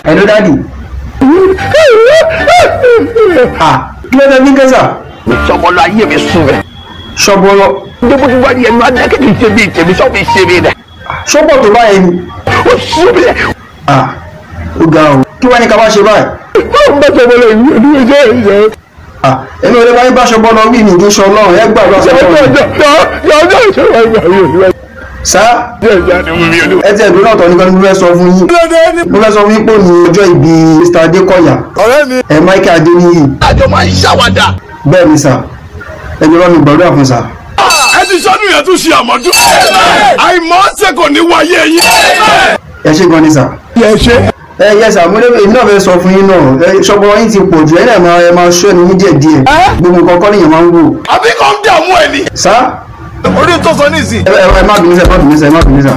Hello daddy. Kí ló dé ní kẹ́sà? Sọ́bọ̀lọ́ ayé mi sùn rẹ̀. Ṣọ́bọ̀lọ́. Débò tí wọ́n di ẹnu adákẹ́ kì í ṣe bíi tèmi sọ́ọ̀bù ìṣeré rẹ̀. Ṣọ́bọ̀ tó báyìí ni. Ó sùn mi rẹ̀. Ó ga o. Kí wá ní ká bá ṣe báyìí? Báwo bá sọ́bọ̀lọ́ yìí ẹni wọ́n jẹ́ ìyẹn? Èmi ò lè báyìí bá Ṣọ́bọ̀lọ́ bí mi kì í ṣọ Ọlọ́run ẹ gbàgbọ́ sọ́kọ̀. Sá ẹ ti ẹ̀dùn náà tọ́ ní kan ní mo fẹ́ sọ fún yín. Mo fẹ́ sọ fún yín pé ní ọjọ́ ìbí Mr. Adékọ̀yà. Ọ̀rẹ́ mi. Michael Adéníyì. Àjọ máa ń ṣàwádà. Bẹ́ẹ̀ ni sà. Ẹ jọ̀ọ́ mi gbàdúrà fún sà. Ẹ ti sọ́dún yẹn tún ṣe àmọ́dún. Àìmọ́ ṣe kò ní wáyé yín. Ẹ ṣé gan ni sà. Yẹ ṣe. Yẹ sà mo lè èmi náà fẹ́ sọ fún yín náà Ṣọ́bọ̀lọ́ yín ti pọ̀ jù ẹ náà máa ṣọ́ ẹni ní díẹ̀díẹ̀ gbogbo nǹkan kọ́ nìyẹn máa ń wò. Àbí kò ń dààmú ẹ̀ ni. Sá. Orí tó sọ nísìn. Ẹ má bínú sà ẹ má bínú sà.